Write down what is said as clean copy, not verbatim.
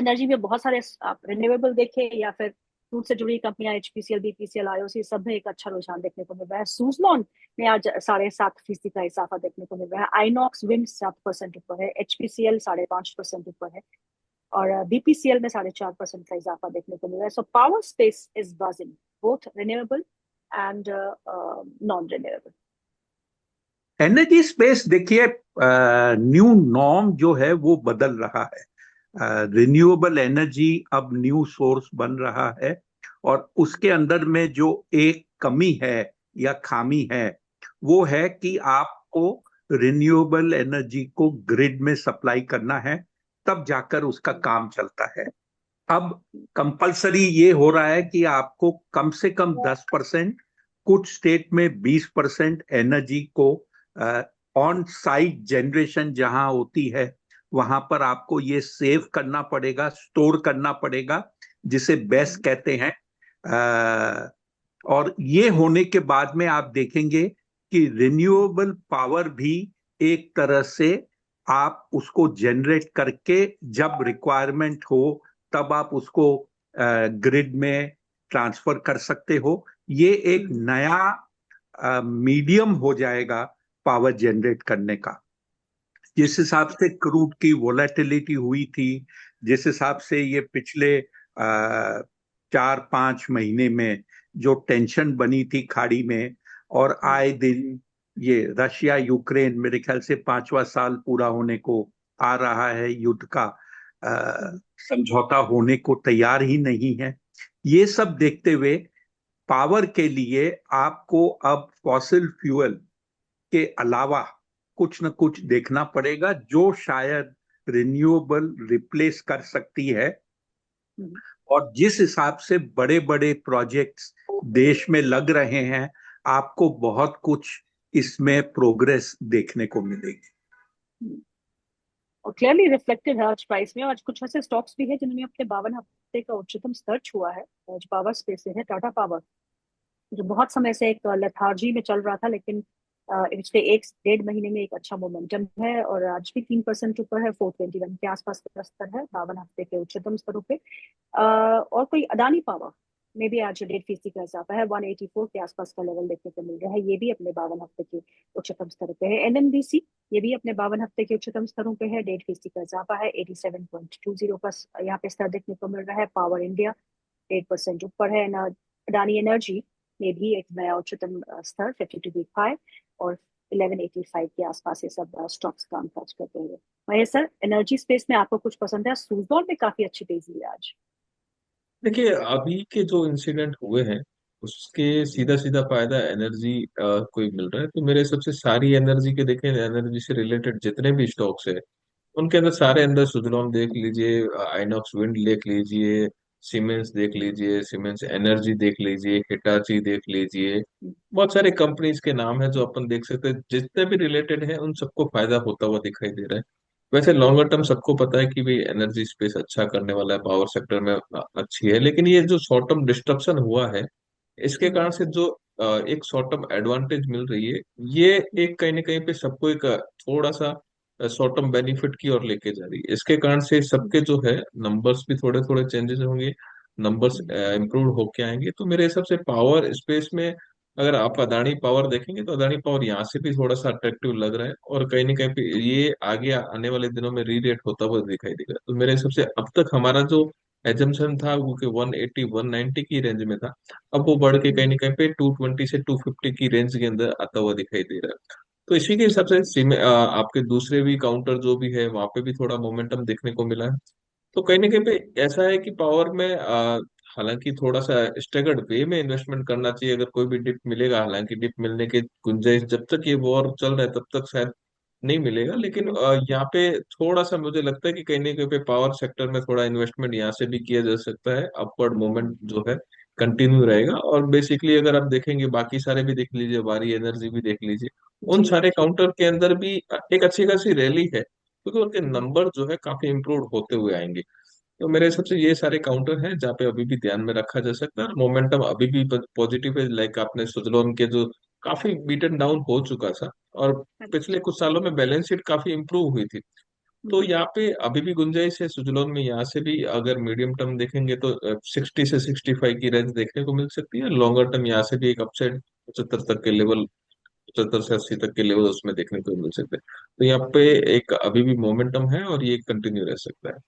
Energy में बहुत सारे आप रिन्यूएबल देखें या फिर फ्रूट से जुड़ी कंपनियां, एचपीसीएल, बीपीसीएल, आईओसी, सब में एक अच्छा रुझान देखने को मिल रहा है। सूजलॉन में आज 7.5% का इजाफा देखने को मिल रहा है। आइनॉक्स विंड 7% ऊपर है, एचपीसीएल 5.5% ऊपर है, और बीपीसीएल में 4.5% का इजाफा देखने को मिल रहा है। So power space is buzzing, both renewable and non renewable. Energy space देखिए, न्यू नॉर्म जो है वो बदल रहा है। रिन्यूएबल एनर्जी अब न्यू सोर्स बन रहा है, और उसके अंदर में जो एक कमी है या खामी है, वो है कि आपको रिन्यूएबल एनर्जी को ग्रिड में सप्लाई करना है, तब जाकर उसका काम चलता है। अब कंपलसरी ये हो रहा है कि आपको कम से कम 10%, कुछ स्टेट में 20% एनर्जी को ऑन साइट जनरेशन जहां होती है वहां पर आपको ये सेव करना पड़ेगा, स्टोर करना पड़ेगा, जिसे बेस कहते हैं। और ये होने के बाद में आप देखेंगे कि रिन्यूएबल पावर भी एक तरह से आप उसको जनरेट करके जब रिक्वायरमेंट हो तब आप उसको ग्रिड में ट्रांसफर कर सकते हो। ये एक नया मीडियम हो जाएगा पावर जनरेट करने का। जिस हिसाब से क्रूड की वोलेटिलिटी हुई थी, जिस हिसाब से ये पिछले 4-5 महीने में जो टेंशन बनी थी खाड़ी में, और आए दिन ये रशिया यूक्रेन, मेरे ख्याल से 5वां साल पूरा होने को आ रहा है, युद्ध का समझौता होने को तैयार ही नहीं है। ये सब देखते हुए पावर के लिए आपको अब फॉसिल फ्यूल के अलावा कुछ न कुछ देखना पड़ेगा, जो शायद रिन्यूएबल रिप्लेस कर सकती है। और जिस हिसाब से बड़े बड़े प्रोजेक्ट्स देश में लग रहे हैं, आपको बहुत कुछ इसमें प्रोग्रेस देखने को मिलेगी। और क्लियरली रिफ्लेक्टेड है आज प्राइस में। आज कुछ ऐसे स्टॉक्स भी है जिन्होंने अपने 52 हफ्ते का उच्चतम स्तर छुआ है। आज पावर स्पेस से है टाटा पावर, जो बहुत समय से एक लेथार्जी में चल रहा था, लेकिन पिछले 1 से 1.5 महीने में एक अच्छा मोमेंटम है और आज भी 3% ऊपर है, 421 के आसपास का स्तर है 52 हफ्ते के उच्चतम स्तरों पे। और कोई अदानी पावर में भी आज 1.5% का इजाफा है, 184 के आसपास का लेवल देखने को मिल रहा है। ये भी अपने 52 हफ्ते के उच्चतम स्तरों पे है। एनएमडीसी ये भी अपने 52 हफ्ते के उच्चतम स्तरों पे है, 1.5% का इजाफा है, 87.20 का यहाँ पे स्तर देखने को मिल रहा है। पावर इंडिया 8% ऊपर है ना। अडानी एनर्जी में भी एक नया उच्चतम स्तर 52 वीक हाई, और 1185 के आसपास ये सब स्टॉक्स काम काज करते हुए। महेश सर, एनर्जी स्पेस में आपको कुछ पसंद है? सूजॉन में काफी अच्छी तेजी है आज। देखिए, अभी के जो इंसिडेंट हुए हैं उसके सीधा सीधा फायदा एनर्जी को ही मिल रहा है। तो मेरे हिसाब से सारी एनर्जी के देखें, एनर्जी से रिलेटेड जितने भी स्टॉक्स है उनके अंदर, सारे अंदर, सुजलॉन देख लीजिए, आइनॉक्स विंड देख लीजिए, सीमेंस देख लीजिए, सीमेंस एनर्जी देख लीजिए, हिटाची देख लीजिए, बहुत सारे कंपनीज के नाम है जो अपन देख सकते हैं, जितने भी रिलेटेड है उन सबको फायदा होता हुआ दिखाई दे रहा है। वैसे लॉन्गर टर्म सबको पता है कि भाई एनर्जी स्पेस अच्छा करने वाला है, पावर सेक्टर में अच्छी है, लेकिन ये जो शॉर्ट टर्म डिस्ट्रप्शन हुआ है इसके कारण से जो एक शॉर्ट टर्म एडवांटेज मिल रही है, ये एक कहीं ना कहीं पे सबको एक थोड़ा सा शॉर्ट टर्म बेनिफिट की ओर लेके जा रही है। इसके कारण से सबके जो है नंबर्स भी थोड़े थोड़े चेंजेस होंगे, नंबर्स इम्प्रूव होके आएंगे। तो मेरे हिसाब से पावर स्पेस में अगर आप अदानी पावर देखेंगे तो अदानी पावर यहाँ से भी थोड़ा सा अट्रैक्टिव लग रहा है, और कहीं ना कहीं पे ये आगे आने वाले दिनों में रीरेट होता हुआ दिखाई देगा। तो मेरे हिसाब से अब तक हमारा जो एजम्पशन था वो कि 180 190 की रेंज में था, अब वो बढ़ के कहीं ना कहीं पे 220 से 250 की रेंज के अंदर आता हुआ दिखाई दे रहा है। तो इसी के हिसाब से आपके दूसरे भी काउंटर जो भी है वहां पे भी थोड़ा मोमेंटम देखने को मिला है। तो कहीं ना कहीं पे ऐसा है कि पावर में हालांकि थोड़ा सा स्टेगर्ड वे में इन्वेस्टमेंट करना चाहिए अगर कोई भी डिप मिलेगा। हालांकि डिप मिलने की गुंजाइश जब तक ये वॉर चल रहा है तब तक शायद नहीं मिलेगा, लेकिन यहाँ पे थोड़ा सा मुझे लगता है कि कहीं ना कहीं पे पावर सेक्टर में थोड़ा इन्वेस्टमेंट यहाँ से भी किया जा सकता है। अपवर्ड मोमेंट जो है कंटिन्यू रहेगा। और बेसिकली अगर आप देखेंगे बाकी सारे भी देख लीजिए, वारी एनर्जी भी देख लीजिए, उन जी सारे जी। काउंटर के अंदर भी एक अच्छी खासी रैली है, क्योंकि उनके नंबर जो है काफी इंप्रूव होते हुए आएंगे। तो मेरे हिसाब से ये सारे काउंटर हैं जहाँ पे अभी भी ध्यान में रखा जा सकता है, और मोमेंटम अभी भी पॉजिटिव है। लाइक आपने सुजलोन के जो काफी बीटन डाउन हो चुका था, और पिछले कुछ सालों में बैलेंस शीट काफी इंप्रूव हुई थी, तो यहाँ पे अभी भी गुंजाइश है सुजलोन में, यहाँ से भी अगर मीडियम टर्म देखेंगे तो 60 से 65 की रेंज देखने को मिल सकती है। लॉन्गर टर्म यहाँ से भी एक अपसाइड 75 तक के लेवल, 75 से 80 तक के लेवल उसमें देखने को मिल सकते हैं। तो यहाँ पे एक अभी भी मोमेंटम है और ये कंटिन्यू रह सकता है।